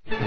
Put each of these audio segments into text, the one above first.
Yes,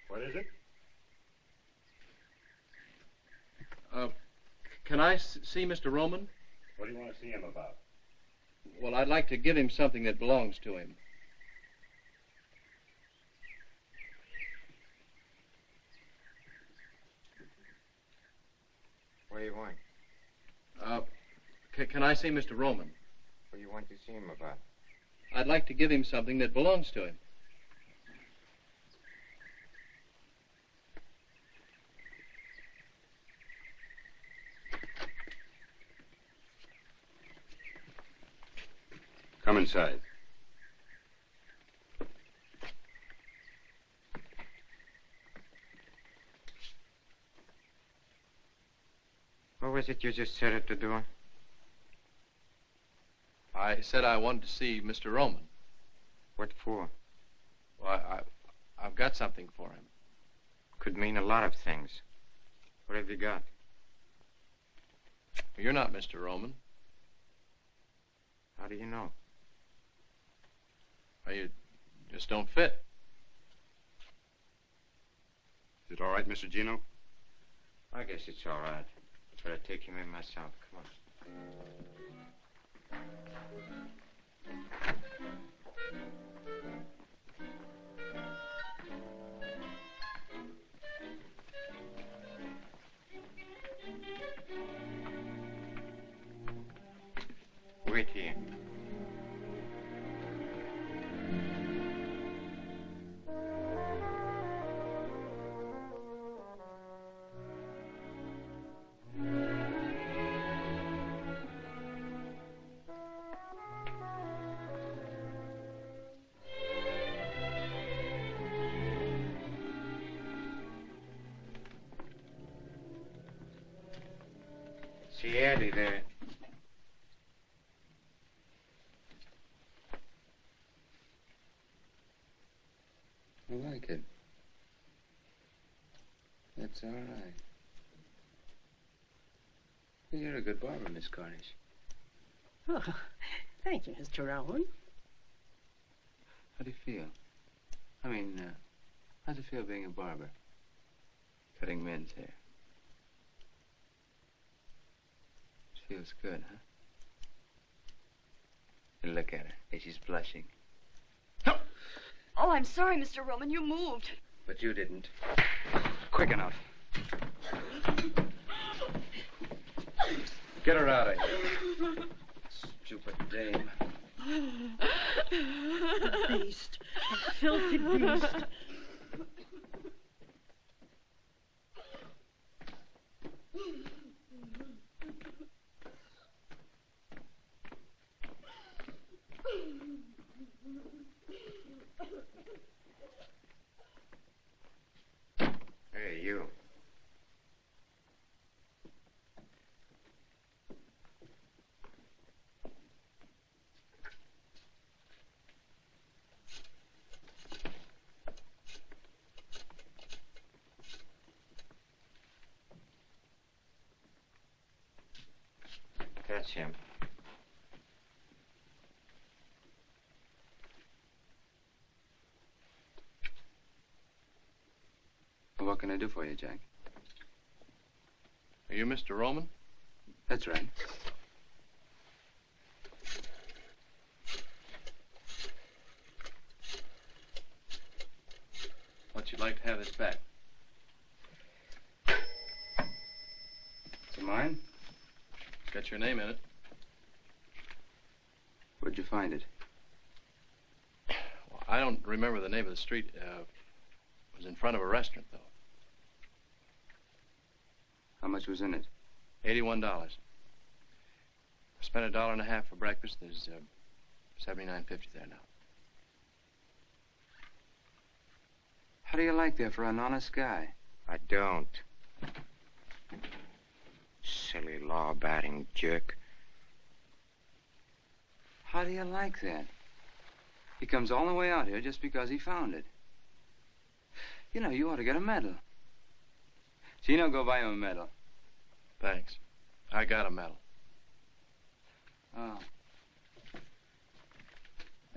what is it? Can I see Mr. Roman? What do you want to see him about? Well, I'd like to give him something that belongs to him. What do you want? Can I see Mr. Roman? What do you want to see him about? I'd like to give him something that belongs to him. Come inside. What was it you just said at the door? I said I wanted to see Mr. Roman. What for? Well, I've got something for him. Could mean a lot of things. What have you got? You're not Mr. Roman. How do you know? Well, you just don't fit. Is it all right, Mr. Gino? I guess it's all right. But I'd take him in myself. Come on. See Eddie there. I like it. That's all right. You're a good barber, Miss Cornish. Oh, thank you, Mr. Rowan. How do you feel? I mean, how's it feel being a barber? Cutting men's hair. It feels good, huh? And look at her. Hey, she's blushing. Oh, I'm sorry, Mr. Roman. You moved. But you didn't. Quick enough. Get her out of here. Stupid dame. The beast. A filthy beast. Hey, you. That's him. Well, what can I do for you, Jack? Are you Mr. Roman? That's right. What you'd like to have this back? Is it mine? It's got your name in it. Where'd you find it? Well, I don't remember the name of the street. It was in front of a restaurant, though. How much was in it? $81. I spent $1.50 for breakfast. There's $79.50 there now. How do you like that for an honest guy? I don't. Silly law-abiding jerk. How do you like that? He comes all the way out here just because he found it. You know, you ought to get a medal. Gino, go buy him a medal. Thanks. I got a medal. Oh.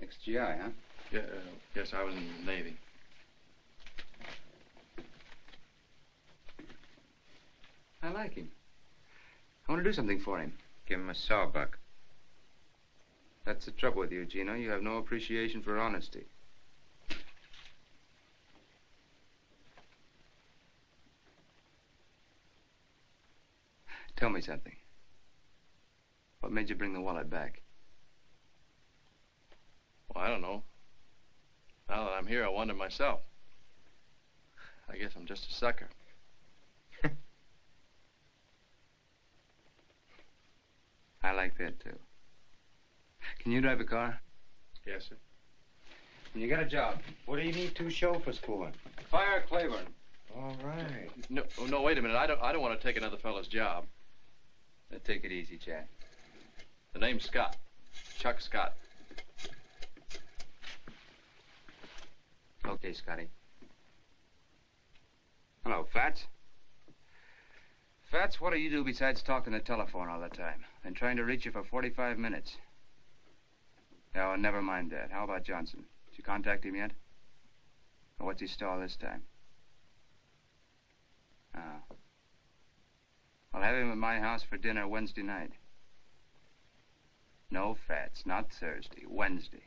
Ex-GI, huh? Yeah, yes, I was in the Navy. I like him. I want to do something for him. Give him a sawbuck. That's the trouble with you, Gino. You have no appreciation for honesty. Tell me something. What made you bring the wallet back? Well, I don't know. Now that I'm here, I wonder myself. I guess I'm just a sucker. I like that, too. Can you drive a car? Yes, sir. You got a job. What do you need two chauffeurs for? Fire Claiborne. All right. No, no, wait a minute. I don't want to take another fellow's job. Now, take it easy, Jack. The name's Scott. Chuck Scott. Okay, Scotty. Hello, Fats. Fats, what do you do besides talking the telephone all the time and trying to reach you for 45 minutes? Oh, never mind that. How about Johnson? Did you contact him yet? Or what's he stall this time? Oh. I'll have him at my house for dinner Wednesday night. No, Fats, not Thursday. Wednesday.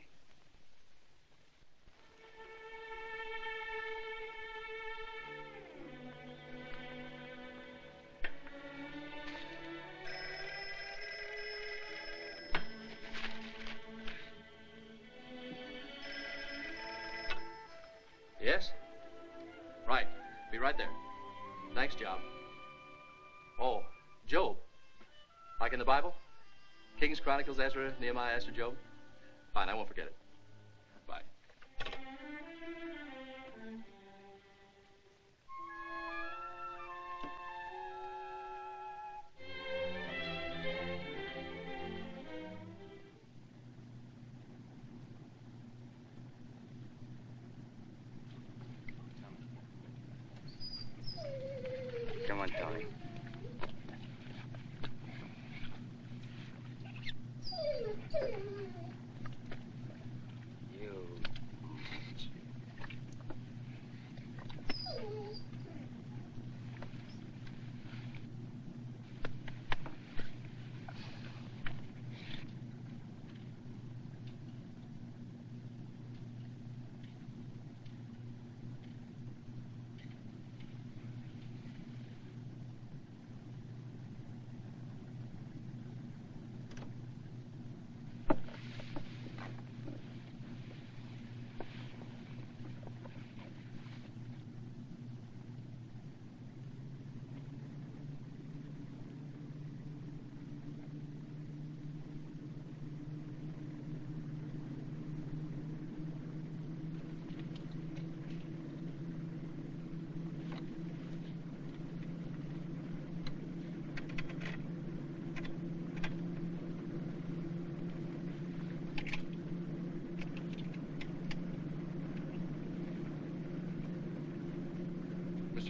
Yes? Right. Be right there. Thanks, Job. Oh, Job. Like in the Bible? Kings, Chronicles, Ezra, Nehemiah, Esther, Job? Fine, I won't forget it. Bye.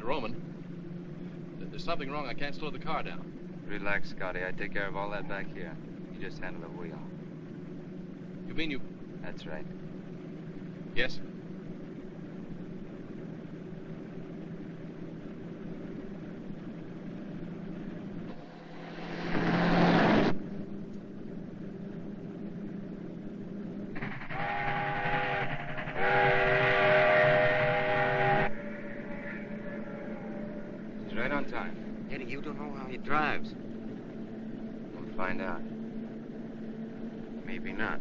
Roman. There's something wrong. I can't slow the car down. Relax, Scotty. I take care of all that back here. You just handle the wheel. You mean you... That's right. Yes? He's right on time. Eddie, you don't know how he drives. We'll find out. Maybe not.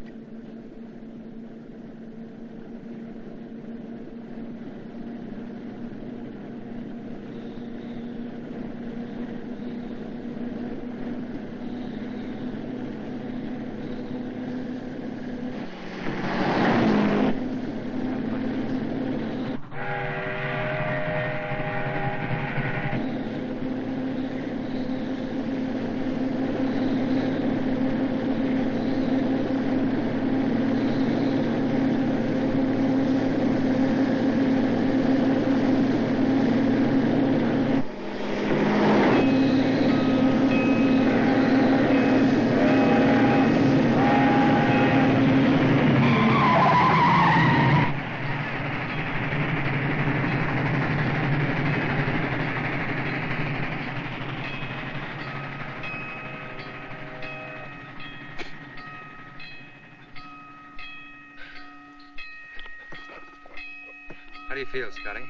How do you feel, Scotty?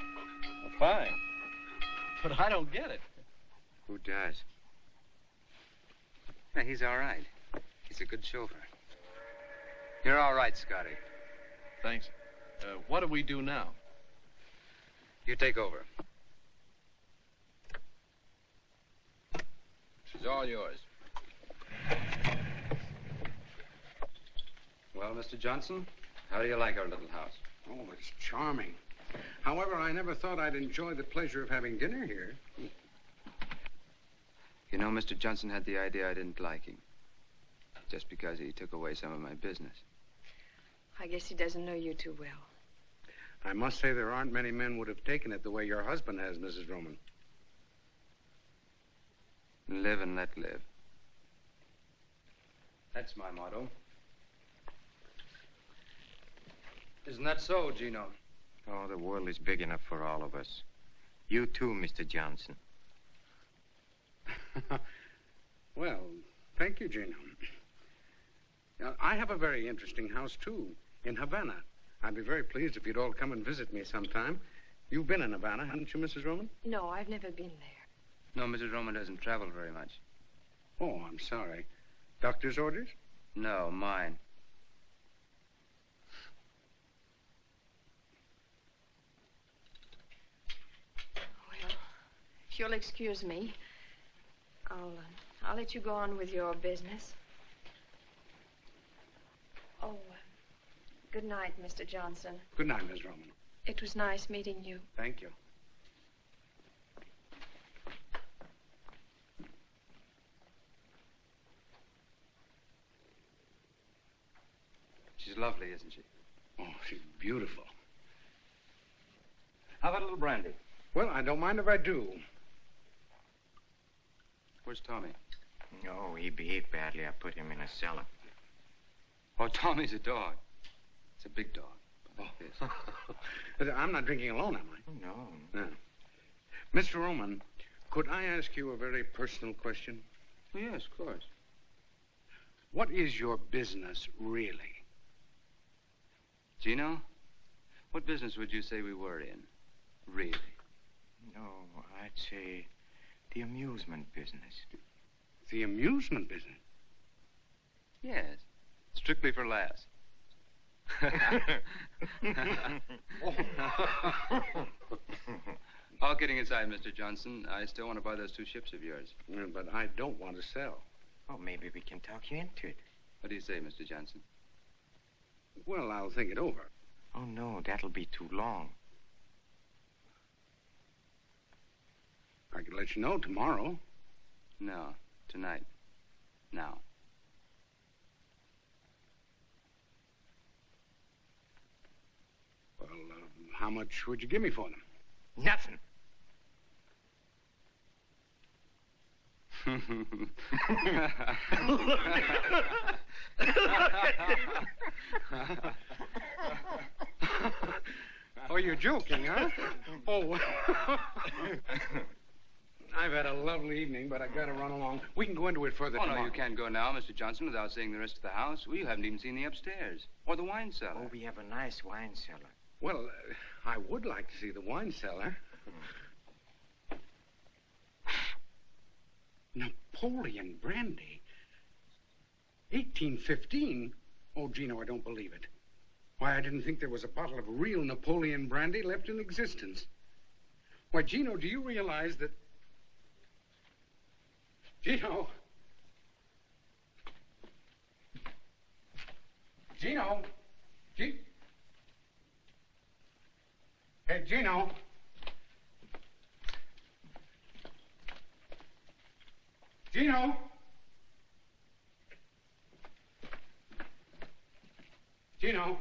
Fine. But I don't get it. Who does? Yeah, he's all right. He's a good chauffeur. You're all right, Scotty. Thanks. What do we do now? You take over. She's all yours. Well, Mr. Johnson, how do you like our little house? Oh, it's charming. However, I never thought I'd enjoy the pleasure of having dinner here. You know, Mr. Johnson had the idea I didn't like him. Just because he took away some of my business. I guess he doesn't know you too well. I must say there aren't many men would have taken it the way your husband has, Mrs. Roman. Live and let live. That's my motto. Isn't that so, Gino? Oh, the world is big enough for all of us. You too, Mr. Johnson. Well, thank you, Gino. Now, I have a very interesting house, too, in Havana. I'd be very pleased if you'd all come and visit me sometime. You've been in Havana, haven't you, Mrs. Roman? No, I've never been there. No, Mrs. Roman doesn't travel very much. Oh, I'm sorry. Doctor's orders? No, mine. Well, if you'll excuse me, I'll let you go on with your business. Oh, good night, Mr. Johnson. Good night, Miss Roman. It was nice meeting you. Thank you. She's lovely, isn't she? Oh, she's beautiful. How about a little brandy? Well, I don't mind if I do. Where's Tommy? No, he behaved badly. I put him in a cellar. Oh, Tommy's a dog. It's a big dog. Like this. I'm not drinking alone, am I? Oh, no. No. Mr. Roman, could I ask you a very personal question? Oh, yes, of course. What is your business, really? Gino, what business would you say we were in? Really? No, I'd say the amusement business. The amusement business? Yes. Strictly for laughs. All kidding aside, Mr. Johnson, I still want to buy those 2 ships of yours. Yeah, but I don't want to sell. Oh, maybe we can talk you into it. What do you say, Mr. Johnson? Well, I'll think it over. Oh, no, that'll be too long. I could let you know tomorrow. No, tonight. Now. Well, how much would you give me for them? Nothing. Oh, you're joking, huh? Oh. I've had a lovely evening, but I've got to run along. We can go into it further tomorrow. No, you can't go now, Mr. Johnson, without seeing the rest of the house. We haven't even seen the upstairs or the wine cellar. Oh, we have a nice wine cellar. Well, I would like to see the wine cellar. Napoleon brandy. 1815? Oh, Gino, I don't believe it. Why, I didn't think there was a bottle of real Napoleon brandy left in existence. Why, Gino, do you realize that... Gino! Gino! Hey, Gino! Gino! Gino!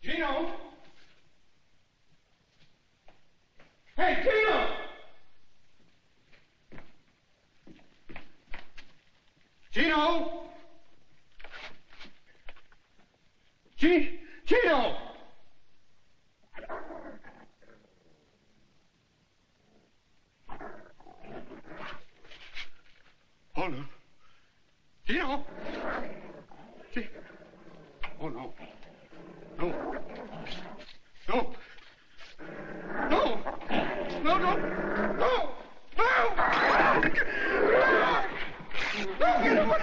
Gino! Hey, Gino! Gino! Gino! Oh, no. Gino! Oh, no. No. No. No! No, no! No! No! No, get away!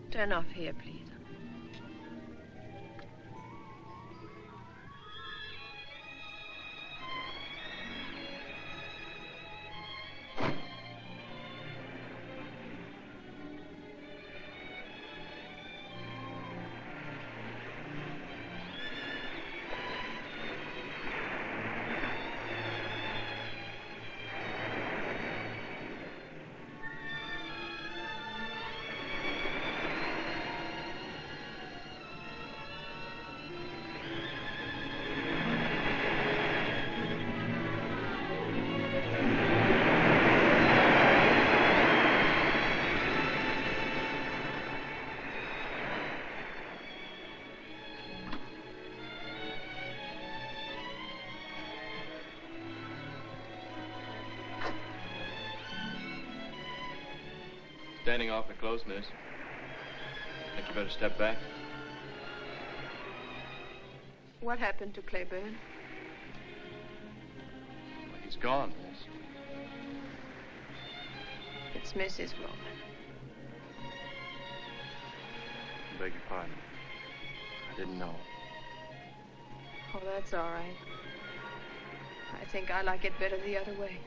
Turn off here, please. Standing awfully close, miss. Think you better step back? What happened to Claiborne? Well, he's gone, miss. It's Mrs. Roman. I beg your pardon. I didn't know. Oh, that's all right. I think I like it better the other way.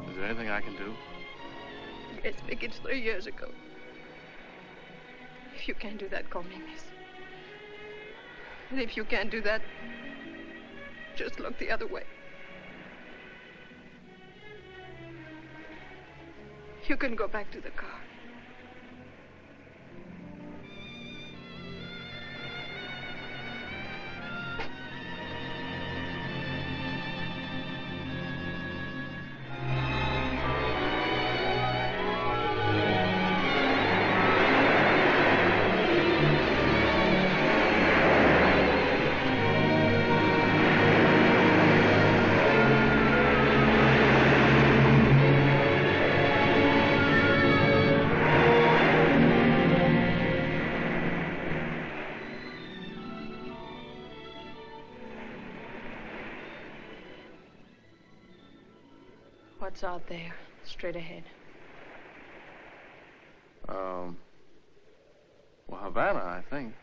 Is there anything I can do? Yes, Vic, it's 3 years ago. If you can't do that, call me miss. And if you can't do that, just look the other way. You can go back to the car. What's out there, straight ahead? Well, Havana, I think.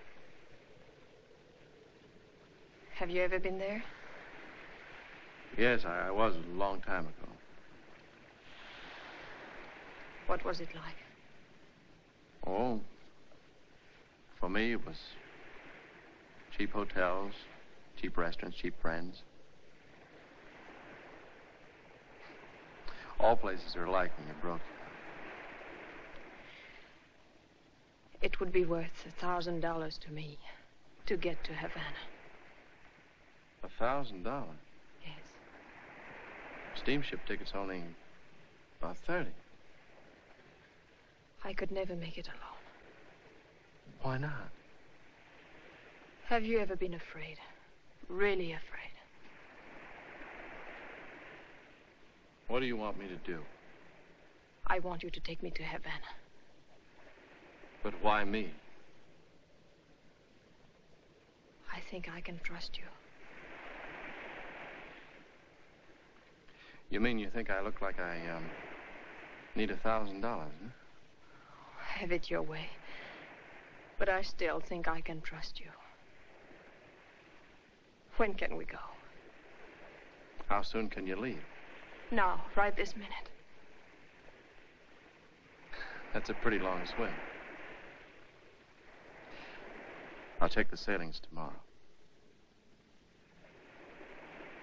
Have you ever been there? Yes, I was a long time ago. What was it like? Oh, for me, it was cheap hotels, cheap restaurants, cheap friends. All places are alike when you're broke. It would be worth $1,000 to me to get to Havana. $1,000. Yes. Steamship tickets only about 30. I could never make it alone. Why not? Have you ever been afraid? Really afraid? What do you want me to do? I want you to take me to Havana. But why me? I think I can trust you. You mean you think I look like I, need $1,000, huh? Have it your way. But I still think I can trust you. When can we go? How soon can you leave? Now, right this minute. That's a pretty long swing. I'll check the sailings tomorrow.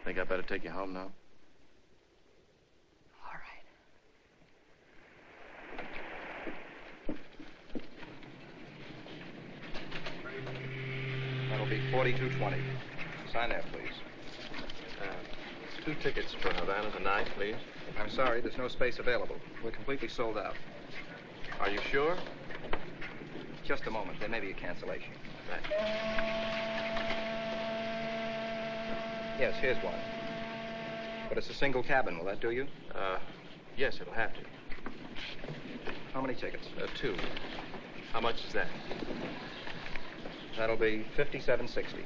Think I better take you home now? All right. That'll be 4220. Sign there, please. 2 tickets for Havana tonight, please. I'm sorry, there's no space available. We're completely sold out. Are you sure? Just a moment. There may be a cancellation. Right. Yes, here's one. But it's a single cabin. Will that do you? Yes, it'll have to. How many tickets? 2. How much is that? That'll be $57.60.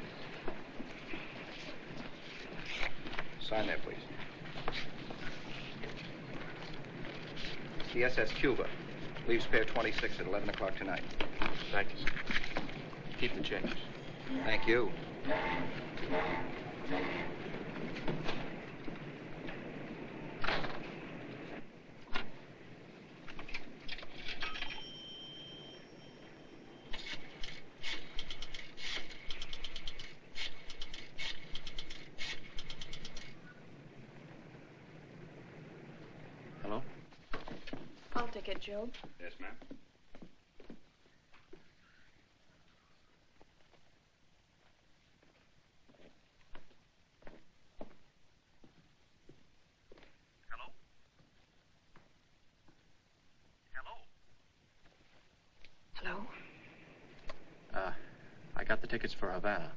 Sign there, please. The SS Cuba. Leaves Pier 26 at 11 o'clock tonight. Thank you, sir. Keep the change. Thank you. Hello? I'll take it, Job. Yes, ma'am. Hello? I got the tickets for Havana.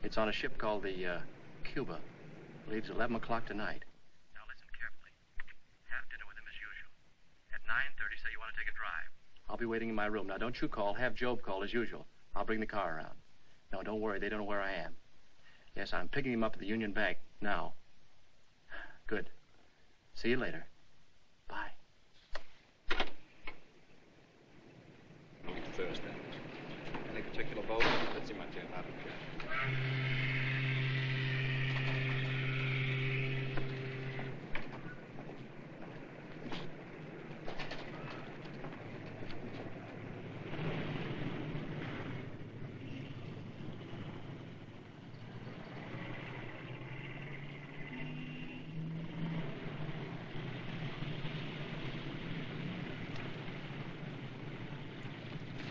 It's on a ship called the, Cuba. Leaves 11 o'clock tonight. Now listen carefully. Have dinner with him as usual. At 9:30, say you want to take a drive. I'll be waiting in my room. Now, don't you call. Have Job call as usual. I'll bring the car around. No, don't worry. They don't know where I am. Yes, I'm picking him up at the Union Bank now. Good. See you later. Bye. Meet Thursday. Any particular boat? Let's see my dear. I don't care.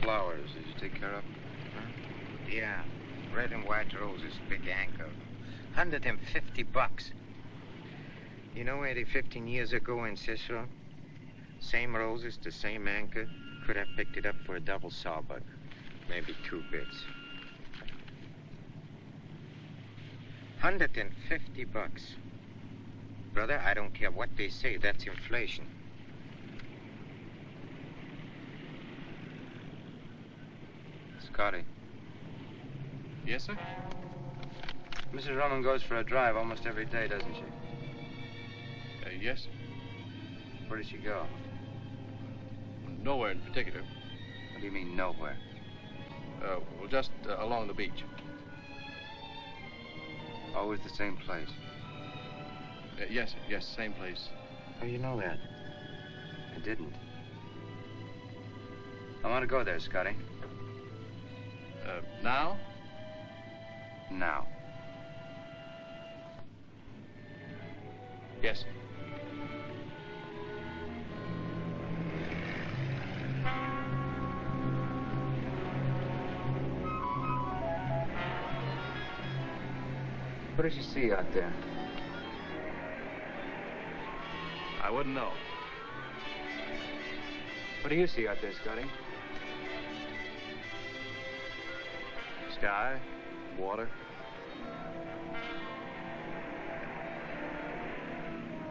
Flowers, did you take care of them? Yeah, red and white roses, big anchor. $150. You know, Eddie, 15 years ago in Cicero, same roses, the same anchor, could have picked it up for a double sawbuck. Maybe 2 bits. $150. Brother, I don't care what they say, that's inflation. Scotty. Yes, sir? Mrs. Roman goes for a drive almost every day, doesn't she? Yes, sir. Where did she go? Nowhere in particular. What do you mean, nowhere? Well, just along the beach. Always the same place. Yes, same place. How do you know that? I didn't. I want to go there, Scotty. Now? Now. Yes. What did you see out there? I wouldn't know. What do you see out there, Scotty? Sky, water.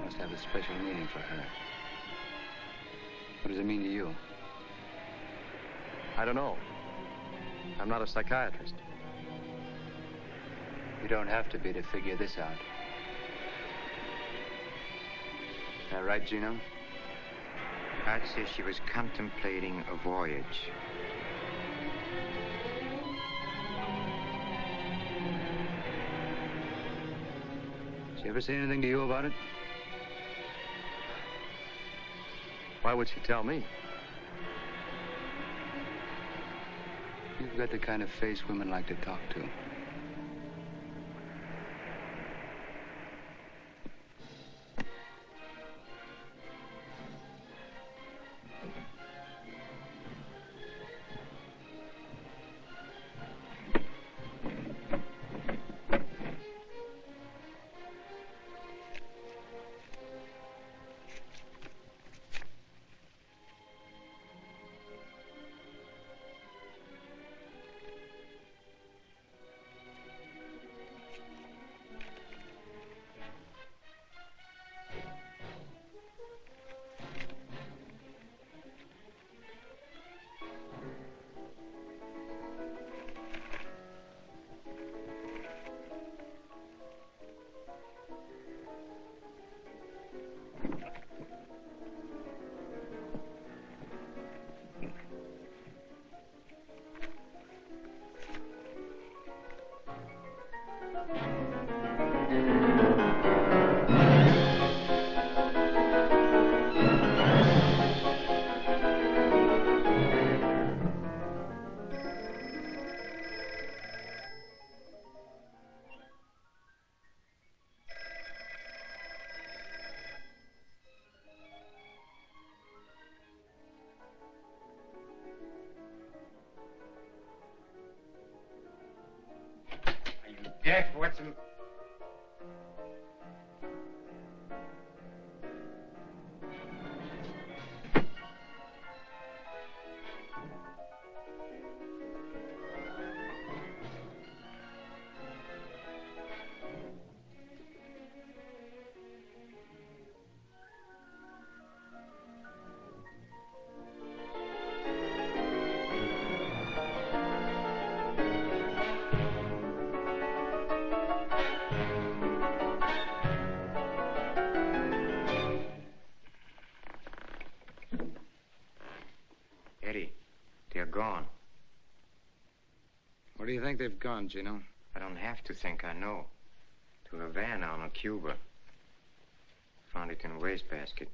Must have a special meaning for her. What does it mean to you? I don't know. I'm not a psychiatrist. You don't have to be to figure this out. Is that right, Gino? I'd say she was contemplating a voyage. Did she ever say anything to you about it? Why would she tell me? You've got the kind of face women like to talk to. Deaf? What's the... Eddie, they're gone. Where do you think they've gone, Gino? I don't have to think, I know. To Havana on a Cuba. Found it in a wastebasket.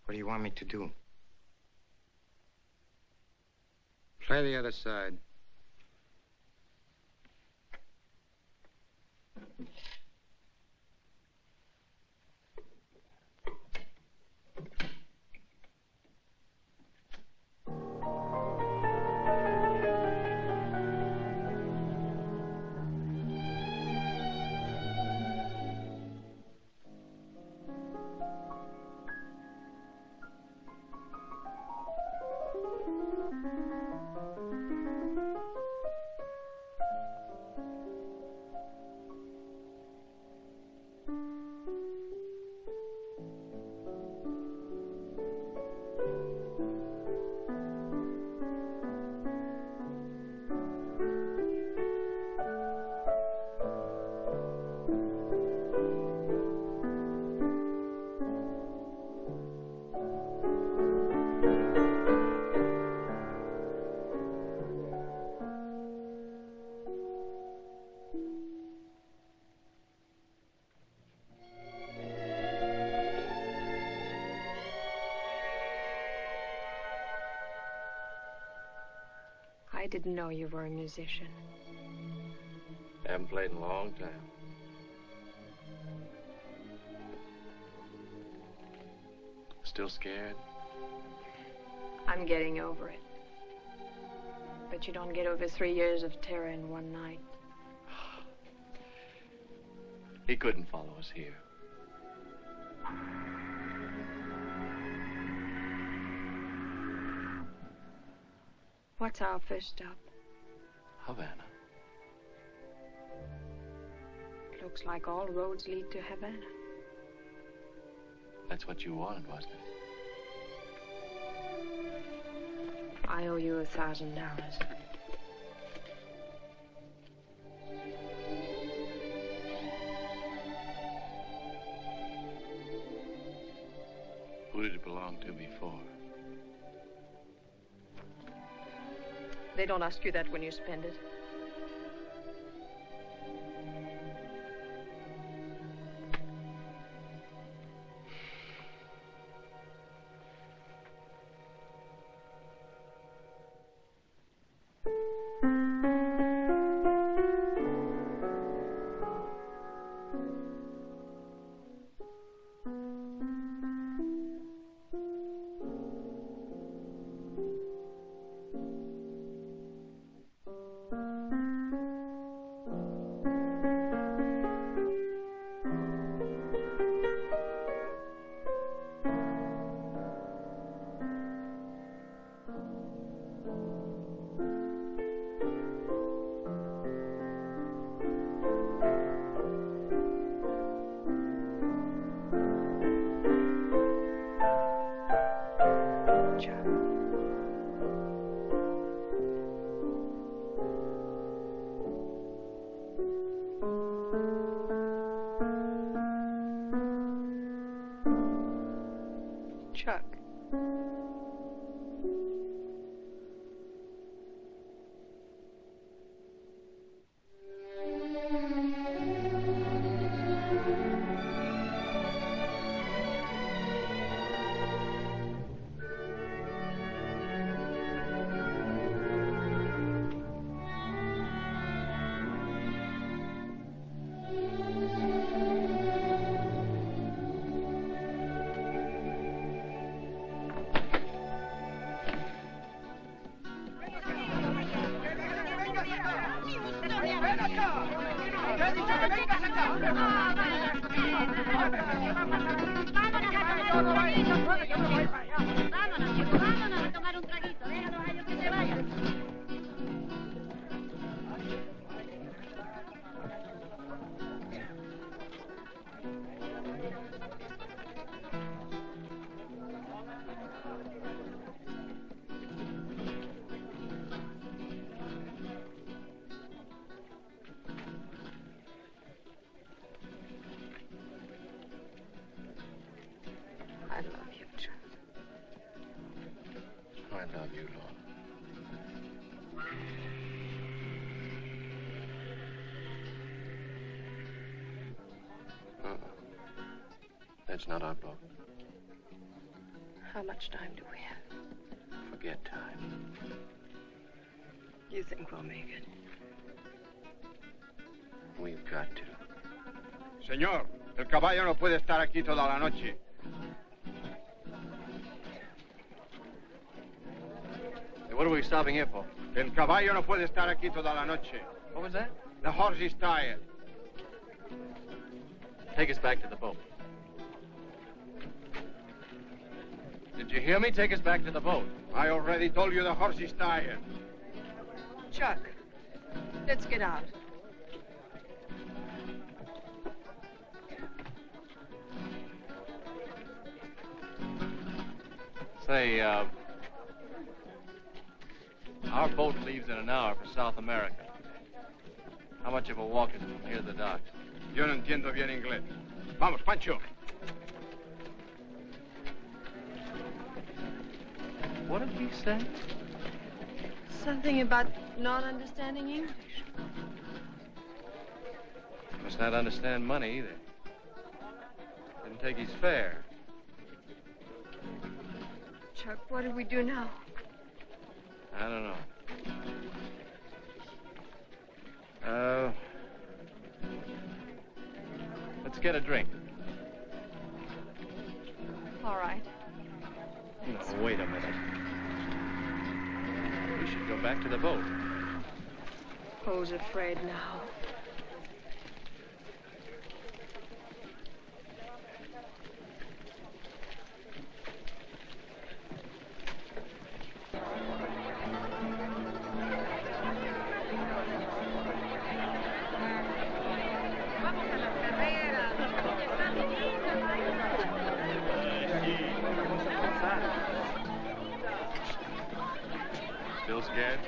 What do you want me to do? Play the other side. didn't know you were a musician. Haven't played in a long time. Still scared? I'm getting over it. But you don't get over 3 years of terror in one night. He couldn't follow us here. What's our first stop? Havana. Looks like all roads lead to Havana. That's what you wanted, wasn't it? I owe you $1,000. Who did it belong to before? They don't ask you that when you spend it. Chuck. I love you, Chuck. I love you, Lord. That's not our boat. How much time do we have? Forget time. You think we'll make it? We've got to. Señor, el caballo no puede estar aquí toda la noche. Hey, what are we stopping here for? El caballo no puede estar aquí toda la noche. What was that? The horse is tired. Take us back to the boat. Did you hear me? Take us back to the boat. I already told you the horse is tired. Chuck, let's get out. Say, our boat leaves in an hour for South America. How much of a walk is it from here to the docks? Yo no entiendo bien inglés. Vamos, Pancho. What did he say? Something about not understanding English. Must not understand money either. Didn't take his fare. Chuck, what do we do now? I don't know. Let's get a drink. All right. No, wait a minute. We should go back to the boat. Who's afraid now? Still scared?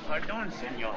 Pardon, senor.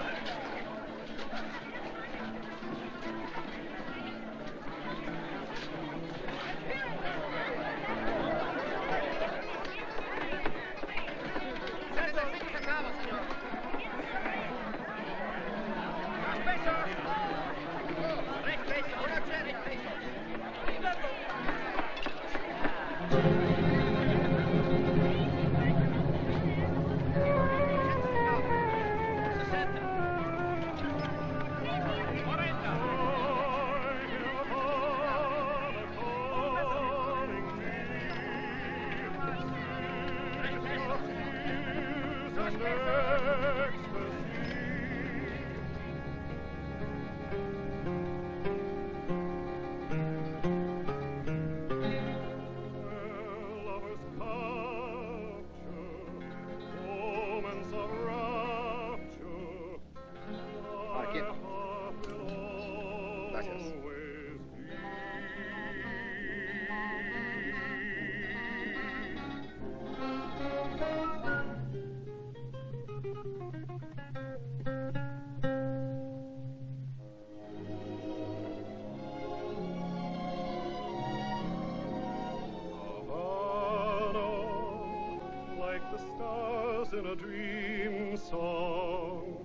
In a dream song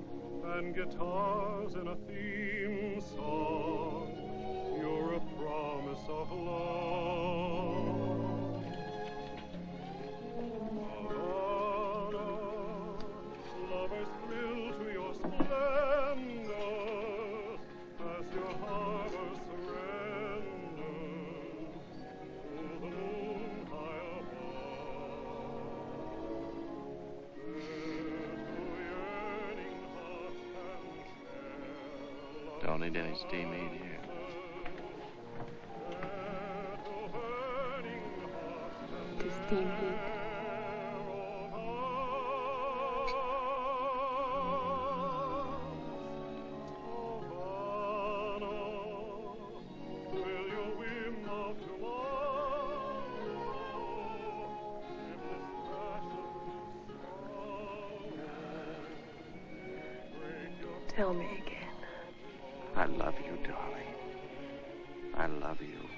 and guitars in a theme song, you're a promise of love. Havana, lovers thrill to your splendors as your harbor surrenders to the moon high Don't need any steam heat here. The steam heat. Tell me again. I love you, darling. I love you.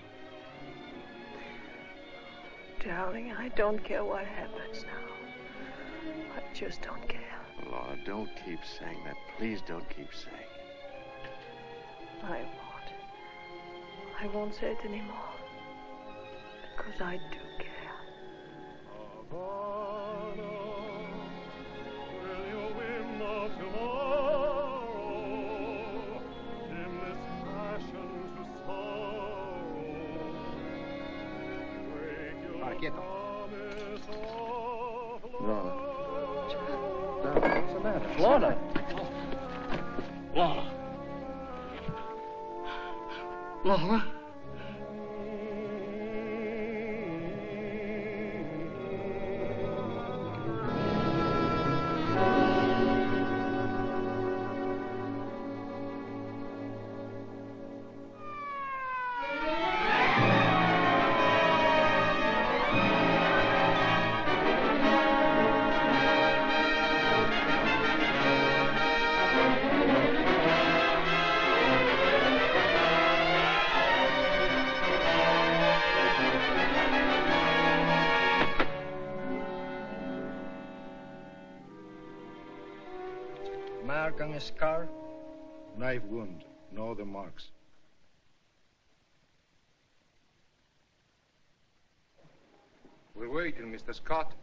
Darling, I don't care what happens now. I just don't care. Laura, don't keep saying that. Please don't keep saying it. I won't. I won't say it anymore. Because I do care. Havana, will your whim of tomorrow dim this passion to sorrow? Break your promise of love. What's the matter? Lorna! Laura. Laura? Mark on his scar, knife wound, No other marks. We're waiting, Mr. Scott.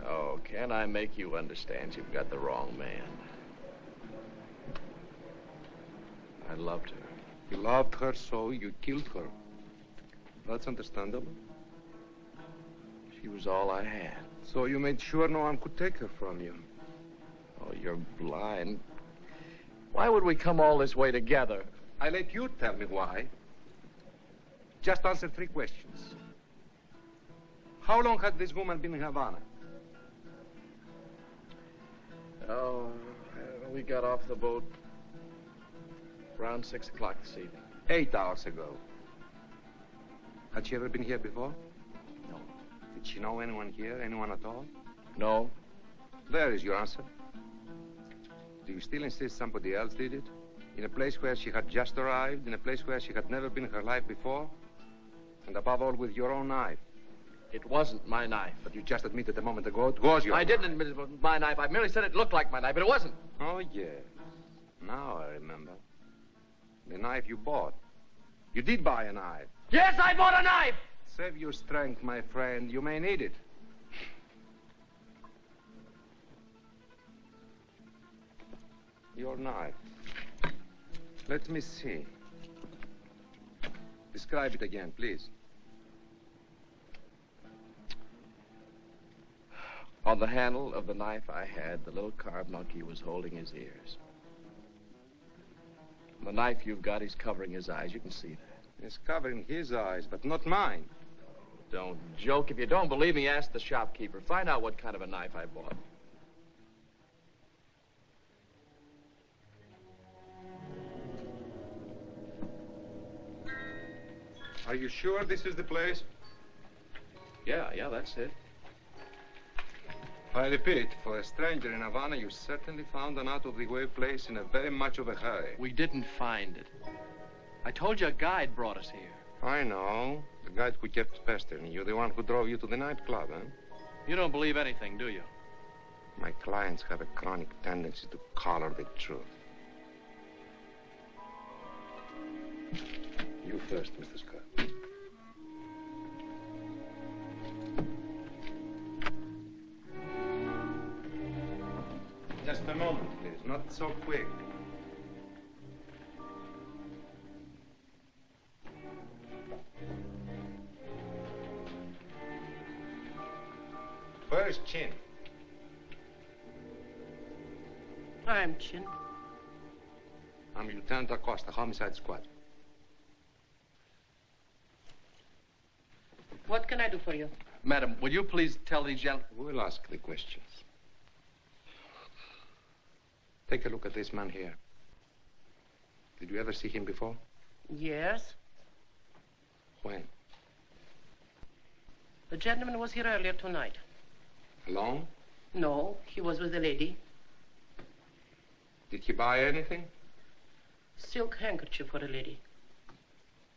Oh, can I make you understand you've got the wrong man? I loved her. You loved her, so you killed her. That's understandable. She was all I had. So you made sure no one could take her from you. Oh, you're blind. Why would we come all this way together? I let you tell me why. Just answer 3 questions. How long had this woman been in Havana? Oh, we got off the boat around 6 o'clock this evening. 8 hours ago. Had she ever been here before? No. Did she know anyone here, anyone at all? No. There is your answer. Do you still insist somebody else did it? In a place where she had just arrived, in a place where she had never been in her life before? And above all, with your own knife. It wasn't my knife. But you just admitted a moment ago it was your I knife. didn't admit it was my knife. I merely said it looked like my knife, but it wasn't. Oh, yes. Now I remember. The knife you bought. You did buy a knife. Yes, I bought a knife! Save your strength, my friend. You may need it. Your knife. Let me see. Describe it again, please. On the handle of the knife I had, the little carved monkey was holding his ears. The knife you've got, he's covering his eyes. You can see that. It's covering his eyes, but not mine. Don't joke. If you don't believe me, ask the shopkeeper. Find out what kind of a knife I bought. Are you sure this is the place? Yeah, that's it. I repeat, for a stranger in Havana, you certainly found an out-of-the-way place in a very much of a hurry. We didn't find it. I told you a guide brought us here. I know. The guy who kept pestering you, the one who drove you to the nightclub, huh? You don't believe anything, do you? My clients have a chronic tendency to color the truth. You first, Mr. Scott. Just a moment, please. Not so quick. Where is Chin? I'm Chin. I'm Lieutenant Acosta, Homicide Squad. What can I do for you? Madam, will you please tell these gentlemen... We'll ask the questions. Take a look at this man here. Did you ever see him before? Yes. When? The gentleman was here earlier tonight. Alone? No, he was with a lady. Did he buy anything? Silk handkerchief for a lady.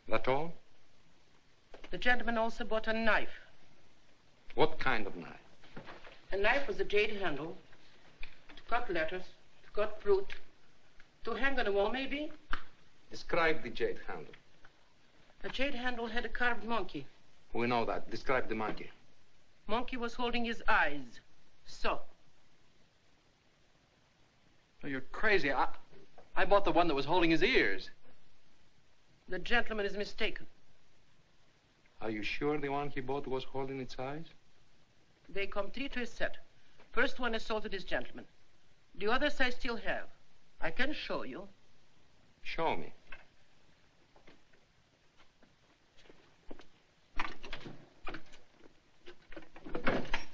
That all? The gentleman also bought a knife. What kind of knife? A knife with a jade handle. To cut letters, to cut fruit. To hang on a wall, maybe? Describe the jade handle. The jade handle had a carved monkey. We know that. Describe the monkey. Monkey was holding his eyes. So. Oh, you're crazy. I bought the one that was holding his ears. The gentleman is mistaken. Are you sure the one he bought was holding its eyes? They come 3 to a set. First one is sold to this gentleman. The others I still have. I can show you. Show me.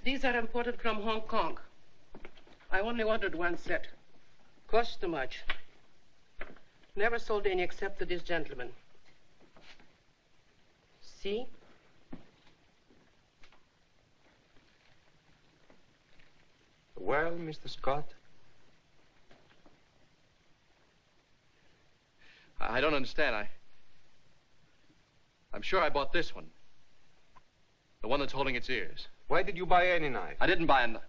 These are imported from Hong Kong. I only ordered one set. Cost too much. Never sold any except to this gentleman. See? Well, Mr. Scott? I don't understand. I'm sure I bought this one. The one that's holding its ears. Why did you buy any knife? I didn't buy a knife.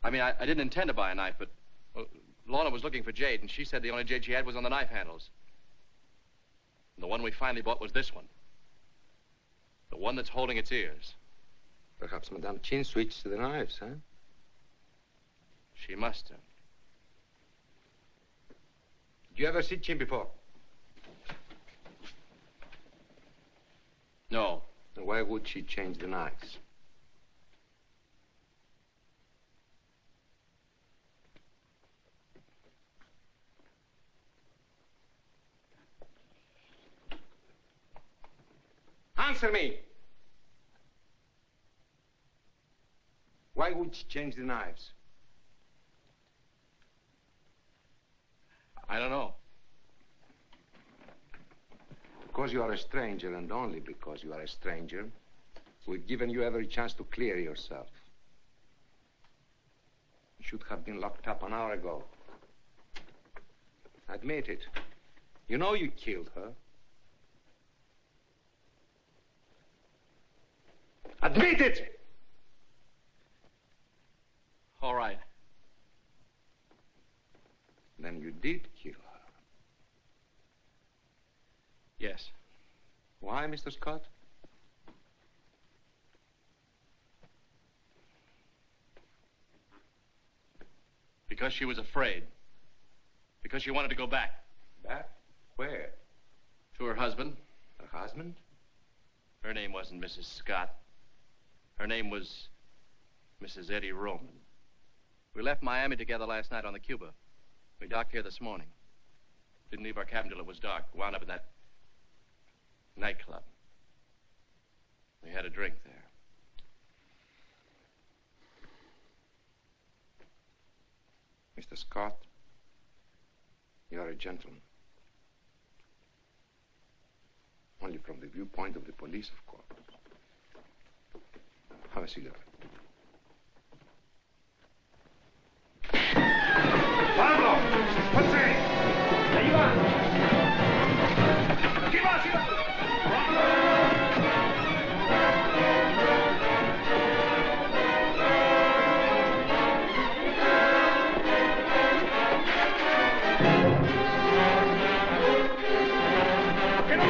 I mean, I didn't intend to buy a knife, but Well, Lorna was looking for jade, and she said the only jade she had was on the knife handles. And the one we finally bought was this one. The one that's holding its ears. Perhaps Madame Chin switched to the knives, huh? She must have. Did you ever see Chin before? No. Then why would she change the knives? Answer me! Why would she change the knives? I don't know. Because you are a stranger, and only because you are a stranger, we've given you every chance to clear yourself. You should have been locked up an hour ago. Admit it. You know you killed her. Admit it! All right. Then you did kill her. Yes. Why, Mr. Scott? Because she was afraid. Because she wanted to go back. Back? Where? To her husband. Her husband? Her name wasn't Mrs. Scott. Her name was Mrs. Eddie Roman. We left Miami together last night on the Cuba. We docked here this morning. Didn't leave our cabin till it was dark. Wound up in that nightclub. We had a drink there. Mr. Scott, you're a gentleman. Only from the viewpoint of the police, of course. Have a cigarette. ¡Pablo! ¡José! ¡Ahí va! ¡Aquí va, aquí va! ¿Qué no?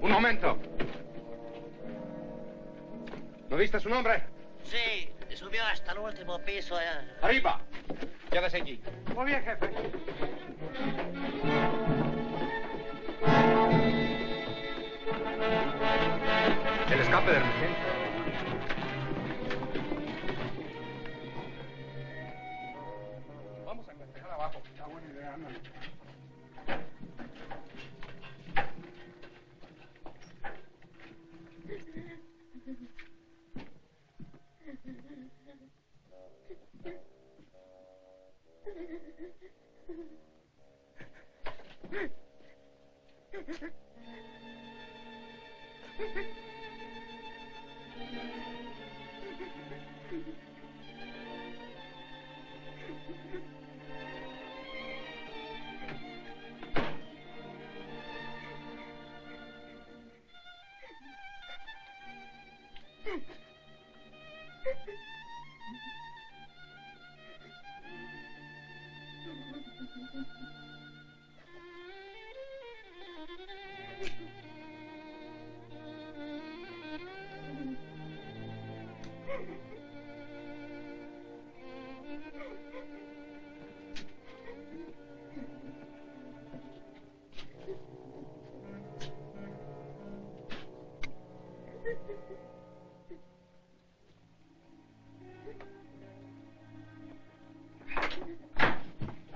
Un momento. ¿No viste su nombre? Sí, subió hasta el último piso. Arriba. Quédese allí. Muy bien, jefe. El escape de emergencia. Vamos a festejar abajo. Está buena idea, anda.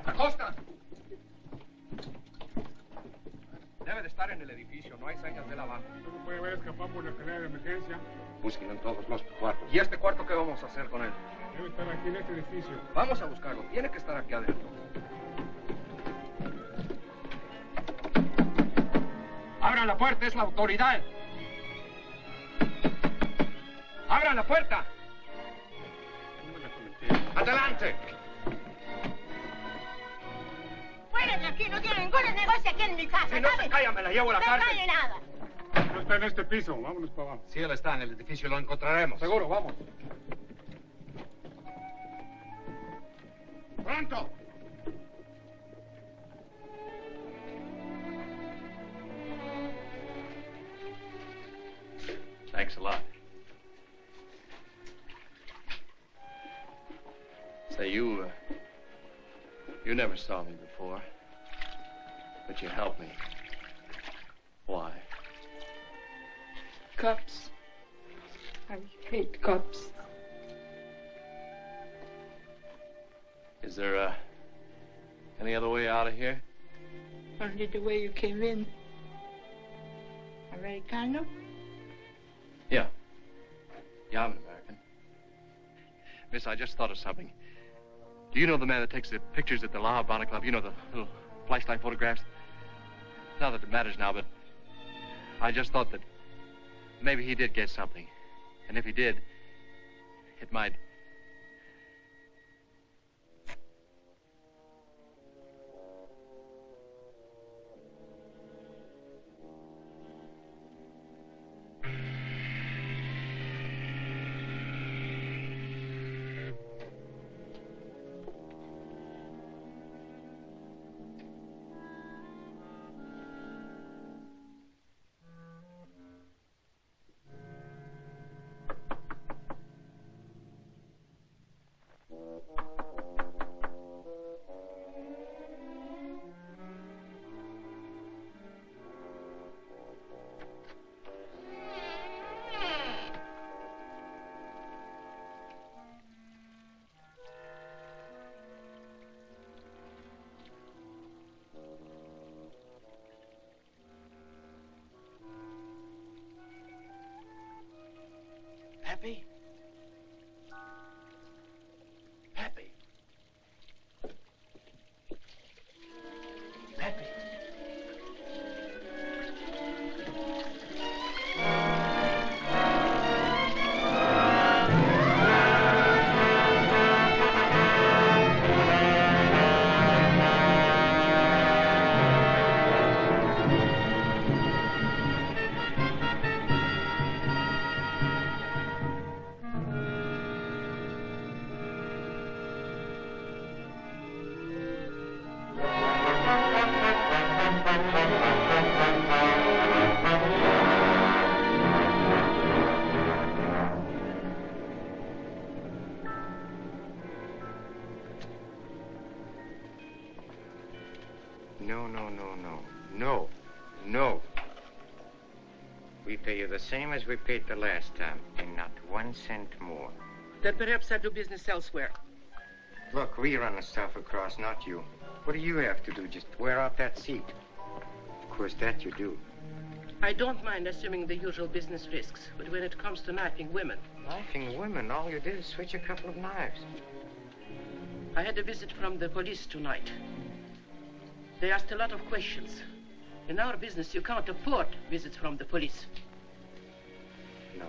¡Acosta! Debe de estar en el edificio. No hay señas de la banda. No puede haber escapado por la escalera de emergencia. Busquen en todos los cuartos. ¿Y este cuarto qué vamos a hacer con él? Debe estar aquí en este edificio. Vamos a buscarlo. Tiene que estar aquí adentro. ¡Abran la puerta! ¡Es la autoridad! ¡Abran la puerta! ¡Adelante! Fuera de aquí, no tiene ningún negocio aquí en mi casa, Si no ¿sabe? se calla, me la llevo a la No cárcel. calle nada. No está en este piso. Vámonos para abajo. Si él está en el edificio, lo encontraremos. Seguro, vamos. ¡Pronto! Thanks a lot. Say, you never saw me before, but you helped me. Why? Cops. I hate cops. Is there, any other way out of here? Only the way you came in. Americano? Yeah. Yeah, I'm an American. Miss, I just thought of something. Do you know the man that takes the pictures at the La Habana Club? You know, the little flashlight photographs? Not that it matters now, but I just thought that maybe he did get something. And if he did, it might... Pepe? Pepe? Pepe? No. We pay you the same as we paid the last time, and not 1 cent more. Then perhaps I'll do business elsewhere. Look, we run the stuff across, not you. What do you have to do? Just wear out that seat. Of course, that you do. I don't mind assuming the usual business risks, but when it comes to knifing women... Knifing women? All you did is switch a couple of knives. I had a visit from the police tonight. They asked a lot of questions. In our business, you can't afford visits from the police. No.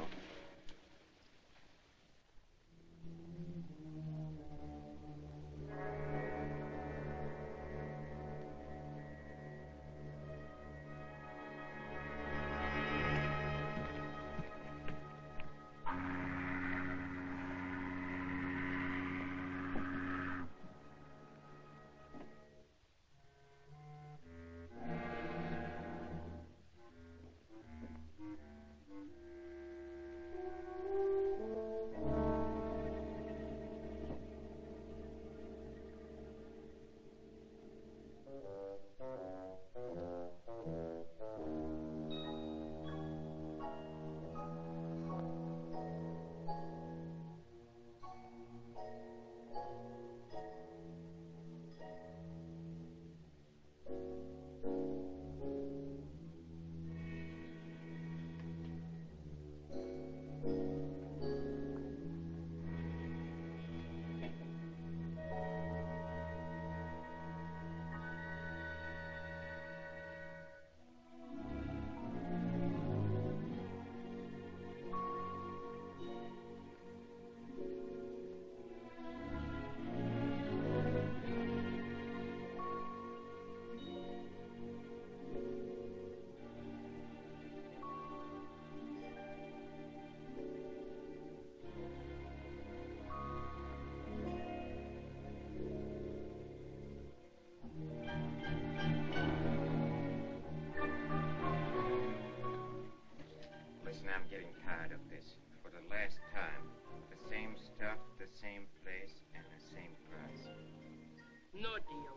deal.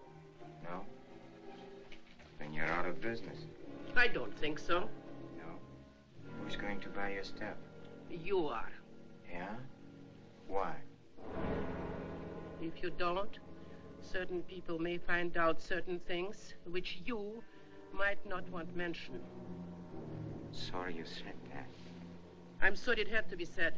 No? Then you're out of business. I don't think so. No? Who's going to buy your stuff? You are. Yeah? Why? If you don't, certain people may find out certain things which you might not want mentioned. Sorry you said that. I'm sorry it had to be said.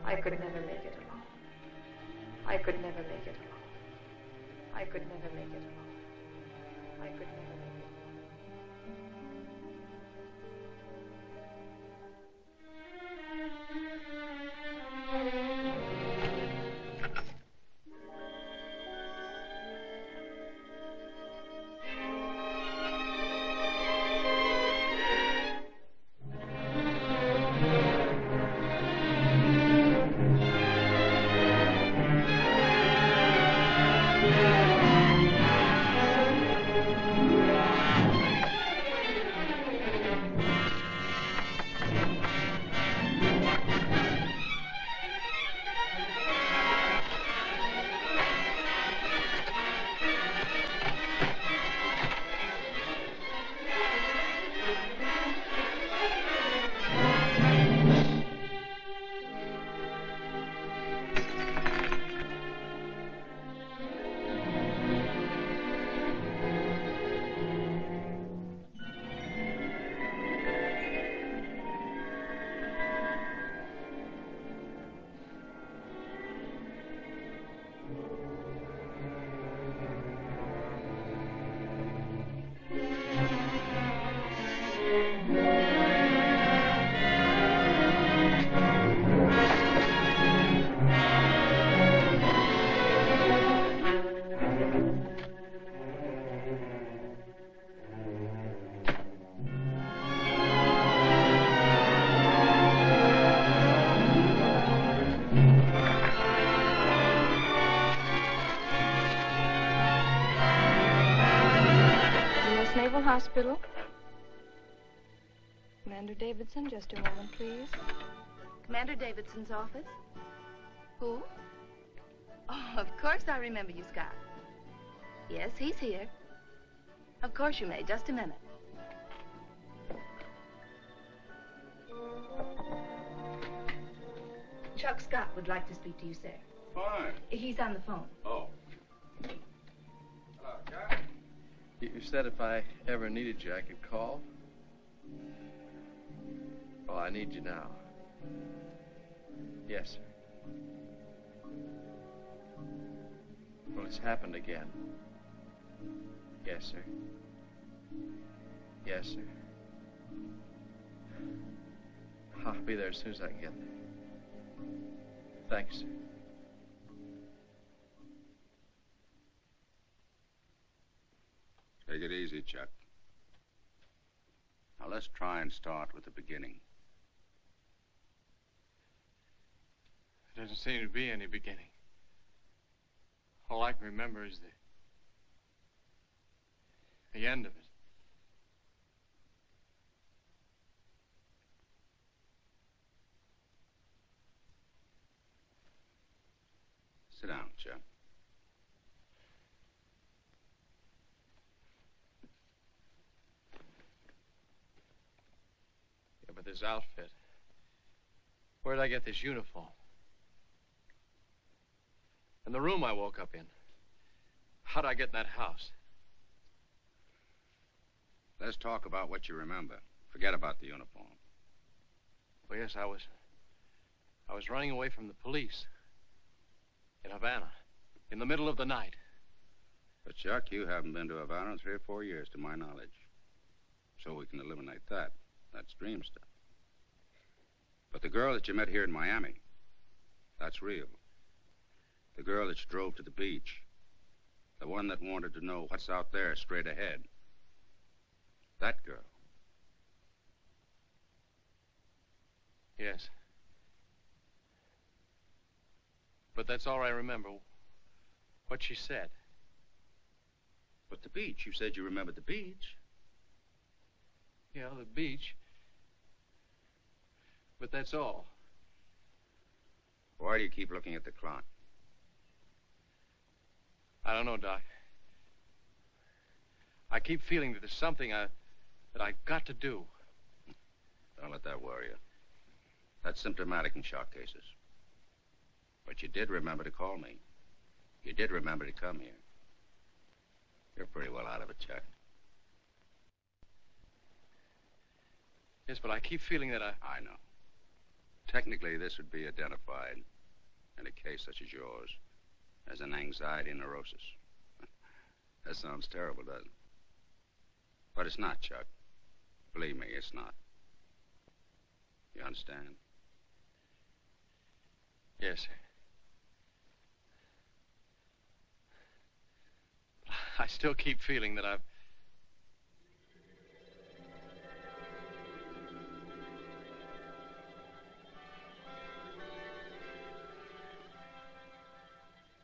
I could never make it alone. I could never make it alone. I could never make it alone. I could never make it alone. Naval Hospital. Commander Davidson, just a moment, please. Commander Davidson's office? Who? Oh, of course I remember you, Scott. Yes, he's here. Of course you may. Just a minute. Chuck Scott would like to speak to you, sir. Fine. He's on the phone. Oh. You said if I ever needed you, I could call? Well, I need you now. Yes, sir. Well, it's happened again. Yes, sir. Yes, sir. I'll be there as soon as I can get there. Thanks, sir. Take it easy, Chuck. Now, let's try and start with the beginning. There doesn't seem to be any beginning. All I can remember is the end of it. Sit down, Chuck. Yeah, but this outfit. Where'd I get this uniform? And the room I woke up in. How'd I get in that house? Let's talk about what you remember. Forget about the uniform. Well, yes, I was running away from the police. In Havana. In the middle of the night. But, Chuck, you haven't been to Havana in 3 or 4 years, to my knowledge. So we can eliminate that. That's dream stuff. But the girl that you met here in Miami, that's real. The girl that you drove to the beach. The one that wanted to know what's out there straight ahead. That girl. Yes. But that's all I remember. What she said. But the beach. You said you remembered the beach. Yeah, the beach. But that's all. Why do you keep looking at the clock? I don't know, Doc. I keep feeling that there's something that I've got to do. Don't let that worry you. That's symptomatic in shock cases. But you did remember to call me. You did remember to come here. You're pretty well out of it, Chuck. Yes, but I keep feeling that I know. Technically, this would be identified in a case such as yours as an anxiety neurosis. That sounds terrible, doesn't it? But it's not, Chuck. Believe me, it's not. You understand? Yes, sir. I still keep feeling that I've...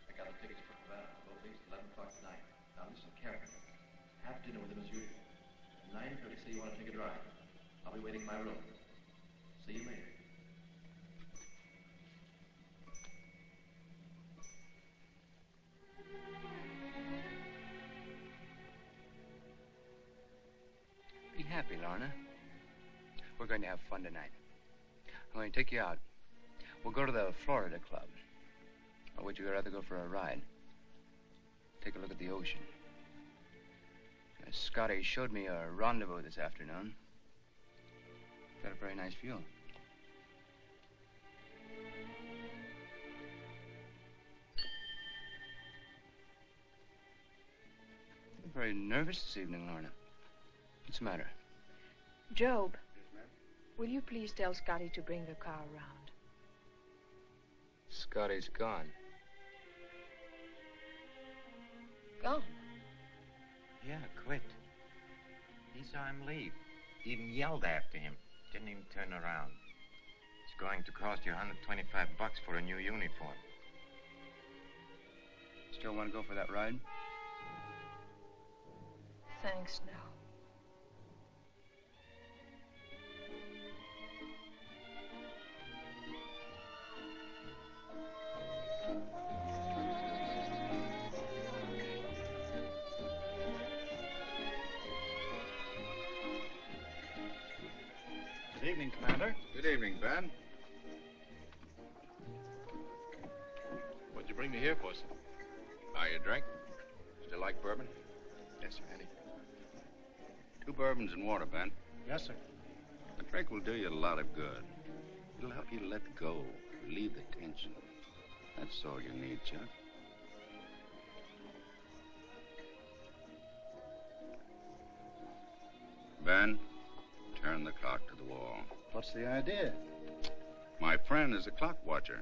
I got the tickets for Havana. Both leaves at 11 o'clock tonight. Now listen carefully. Have dinner with him as usual. At 9:30, say you want to take a drive. I'll be waiting in my room. See you later. Be happy, Lorna. We're going to have fun tonight. I'm going to take you out. We'll go to the Florida Club. Or would you rather go for a ride? Take a look at the ocean. Scotty showed me a rendezvous this afternoon. Got a very nice view. You're very nervous this evening, Lorna. What's the matter? Job, will you please tell Scotty to bring the car around? Scotty's gone. Gone? Yeah, quit. He saw him leave. Even yelled after him. Didn't even turn around. It's going to cost you $125 for a new uniform. Still want to go for that ride? Thanks, no. Good evening, Commander. Good evening, Ben. What'd you bring me here for, sir? Are you a drink? Still like bourbon? Yes, sir, Andy. 2 bourbons and water, Ben. Yes, sir. A drink will do you a lot of good. It'll help you let go, relieve the tension. That's all you need, Chuck. Ben, turn the clock to the wall. What's the idea? My friend is a clock watcher.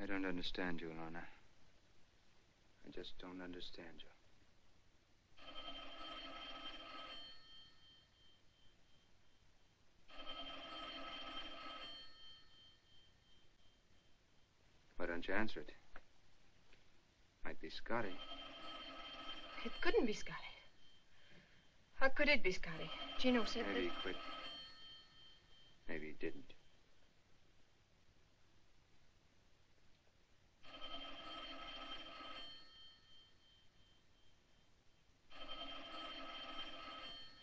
I don't understand you, Lorna. I just don't understand you. Why don't you answer it? Might be Scotty. It couldn't be Scotty. How could it be Scotty? Gino said Maybe he quit. Maybe he didn't.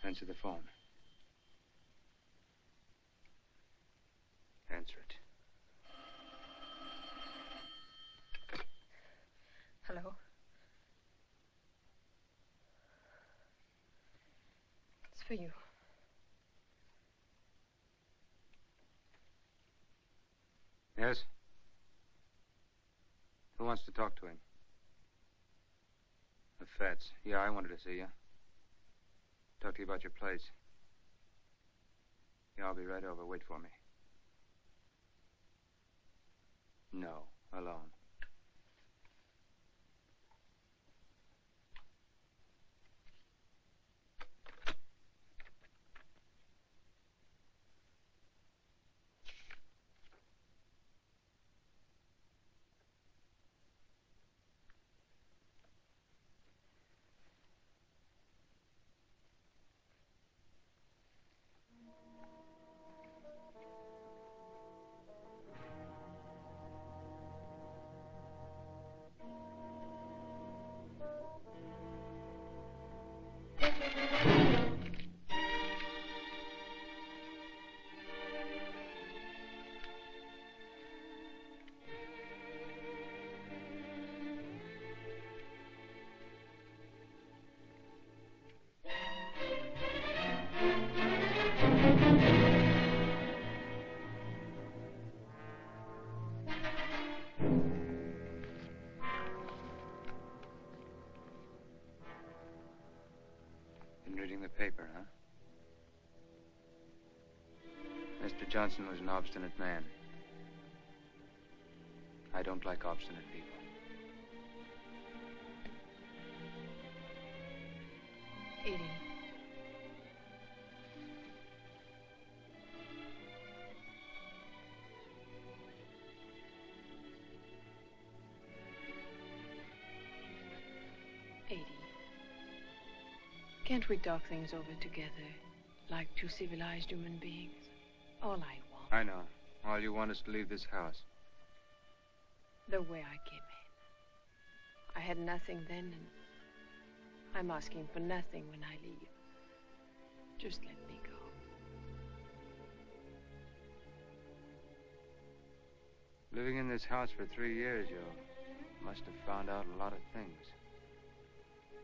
Answer the phone. Answer it. Hello? It's for you. Yes? Who wants to talk to him? The Fats. Yeah, I wanted to see you. Talk to you about your place. Yeah, I'll be right over. Wait for me. No, alone. Reading the paper, huh? Mr. Johnson was an obstinate man. I don't like obstinate people. Edie. Edie. Can't we talk things over together, like two civilized human beings? All I want. I know. All you want is to leave this house. The way I came in. I had nothing then, and I'm asking for nothing when I leave. Just let me go. Living in this house for 3 years, you must have found out a lot of things.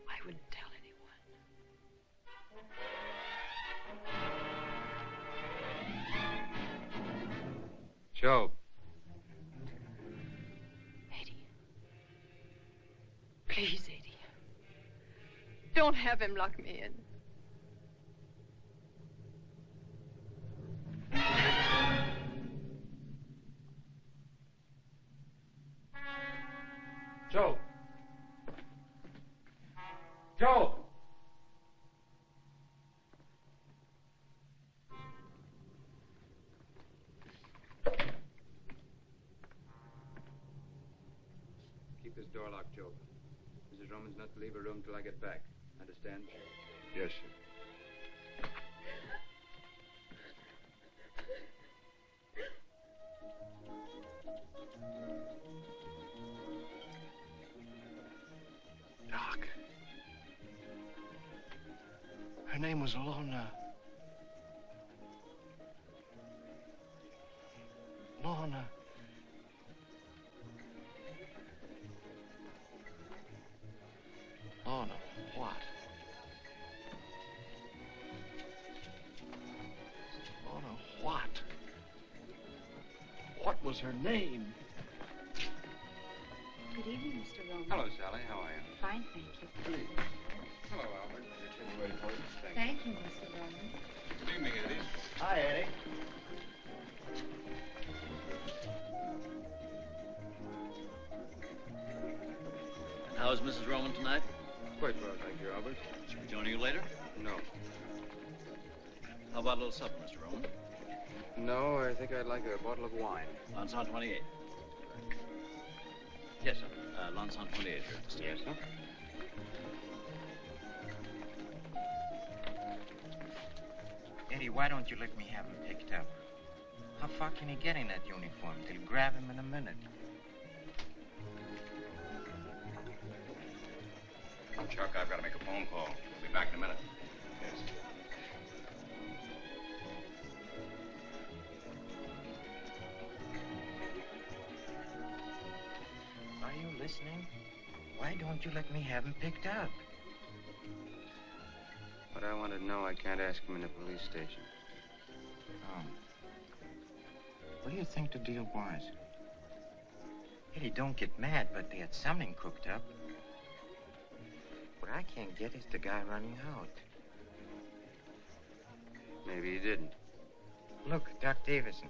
I wouldn't tell anyone. Job. Eddie. Please, Eddie. Don't have him lock me in. Joe. Joe. Keep this door locked, Joe. Mrs. Roman's not to leave her room till I get back. Understand? Yes, sir. Doc. Her name was Lorna. Lorna. Lorna, what? Lorna, what? What was her name? Good evening, Mr. Roman. Hello, Sally. How are you? Fine, thank you. Good evening. Hello, Albert. Your kid's waiting for you. Thank you, Mr. Roman. Good evening, Eddie. Hi, Eddie. How's Mrs. Roman tonight? Quite well, thank you, Albert. Should we join you later? No. How about a little supper, Mr. Roman? No, I think I'd like a bottle of wine. Lanson 28. Yes, sir. Lanson 28 here. Yes, sir. Eddie, why don't you let me have him picked up? How far can he get in that uniform? They'll grab him in a minute. Chuck, I've got to make a phone call. We'll be back in a minute. Yes. Are you listening? Why don't you let me have him picked up? But I want to know. I can't ask him in the police station. Oh. What do you think the deal was? Eddie, don't get mad, but they had something cooked up. What I can't get is the guy running out. Maybe he didn't. Look, Doc Davison.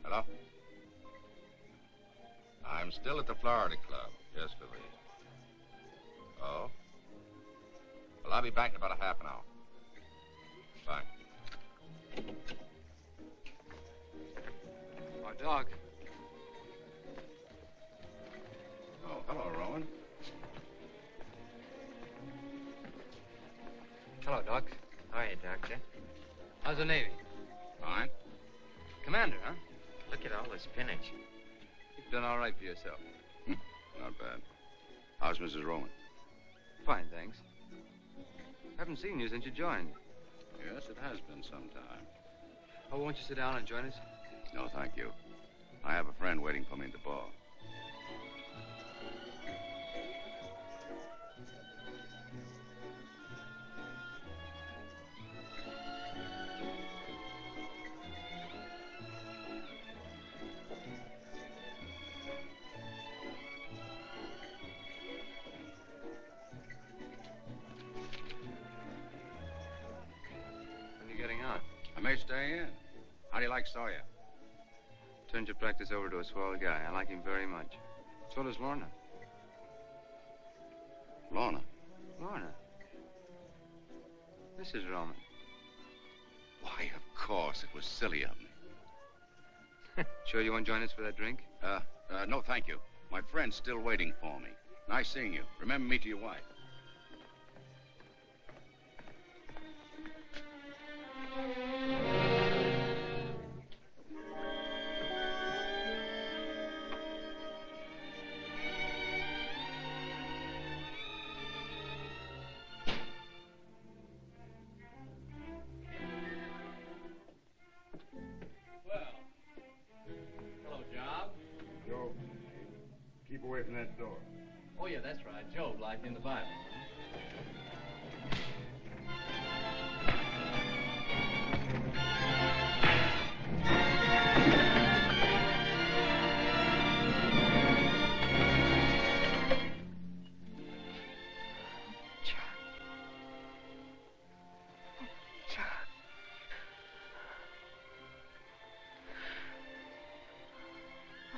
Hello? I'm still at the Florida Club. Yes, Louise. Oh? Well, I'll be back in about a half an hour. Bye. Oh, Doc. Oh, hello, Rowan. Hello, Doc. Hiya, Doctor. How's the Navy? Fine. Commander, huh? Look at all the spinach. You've done all right for yourself. Not bad. How's Mrs. Rowan? Fine, thanks. Haven't seen you since you joined. Yes, it has been some time. Oh, won't you sit down and join us? No, thank you. I have a friend waiting for me at the bar. When are you getting out? I may stay in. How do you like Sawyer? Turned your practice over to a swell guy. I like him very much. So does Lorna. Lorna? Lorna? Mrs. Roman. Why, of course. It was silly of me. Sure you won't join us for that drink? No, thank you. My friend's still waiting for me. Nice seeing you. Remember me to your wife. Hello, Job. Joe, keep away from that door. Oh, yeah, that's right. Job, like in the Bible.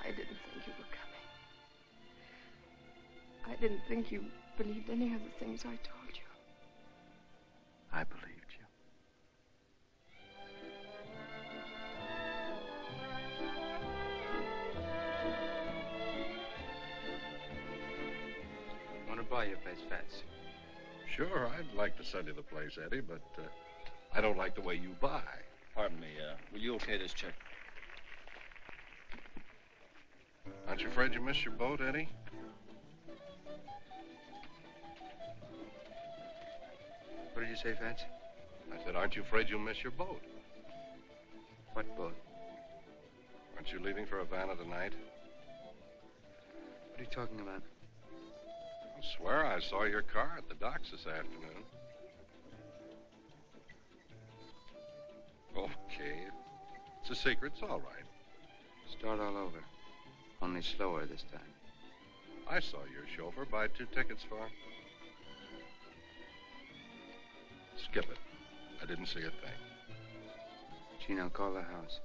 I didn't think you were coming. I didn't think you believed any of the things I told you. I believed you. Want to buy your place, Fats? Sure, I'd like to sell you the place, Eddie, but I don't like the way you buy. Pardon me, will you okay this check? Aren't you afraid you missed your boat, Eddie? What did you say, Fats? I said, aren't you afraid you'll miss your boat? What boat? Aren't you leaving for Havana tonight? What are you talking about? I swear I saw your car at the docks this afternoon. Okay. It's a secret. It's all right. Start all over. Only slower this time. I saw your chauffeur buy 2 tickets for... Skip it. I didn't see a thing. Gino, call the house.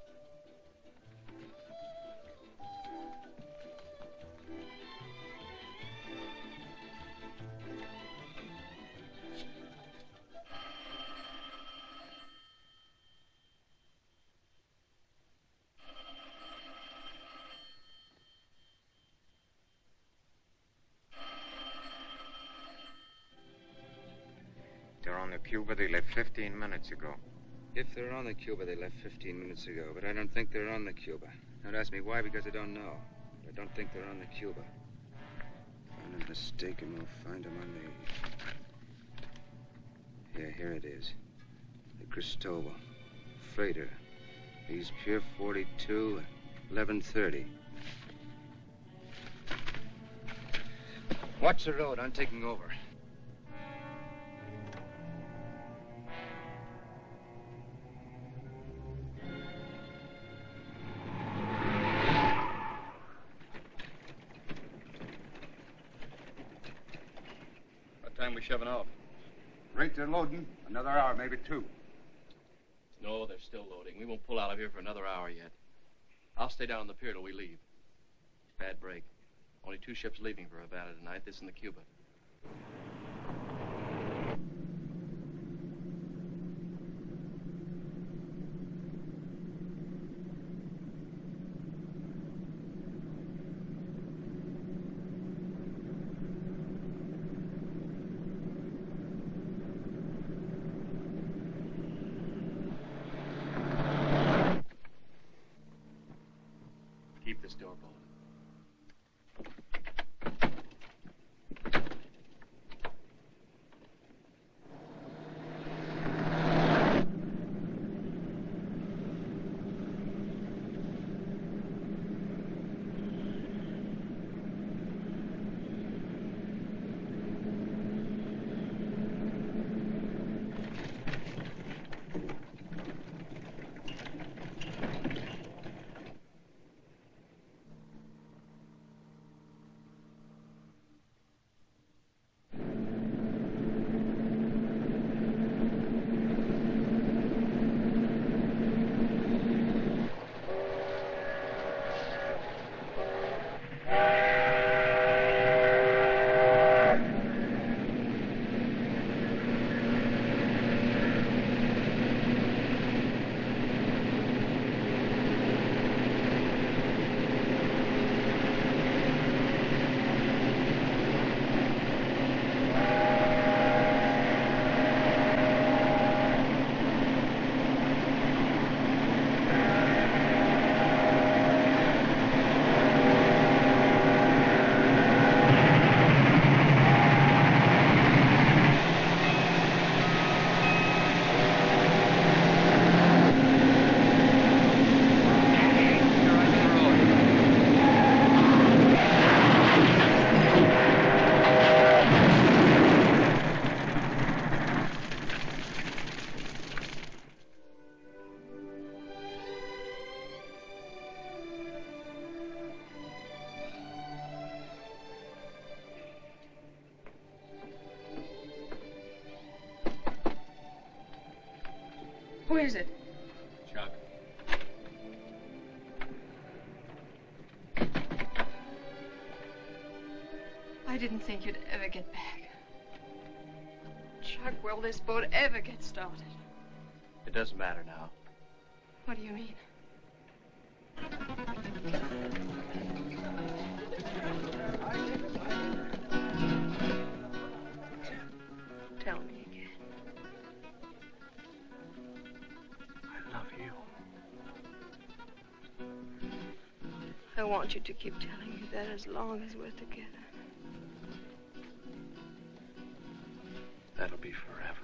They're on the Cuba. They left 15 minutes ago. If they're on the Cuba, they left 15 minutes ago, but I don't think they're on the Cuba. Don't ask me why, because I don't know. But I don't think they're on the Cuba. Find a mistake and we'll find them on the... Yeah, here it is. The Cristobal. Freighter. East Pier 42, 11:30. Watch the road. I'm taking over. What time we shoving off? Rate they're loading. Another hour, maybe 2. No, they're still loading. We won't pull out of here for another hour yet. I'll stay down on the pier till we leave. Bad break. Only 2 ships leaving for Havana tonight, this and the Cuba. Keep this door bolted. Who is it? Chuck. I didn't think you'd ever get back. Chuck, will this boat ever get started? It doesn't matter now. What do you mean? Tell me again. I love you. I want you to keep telling me that as long as we're together. That'll be forever.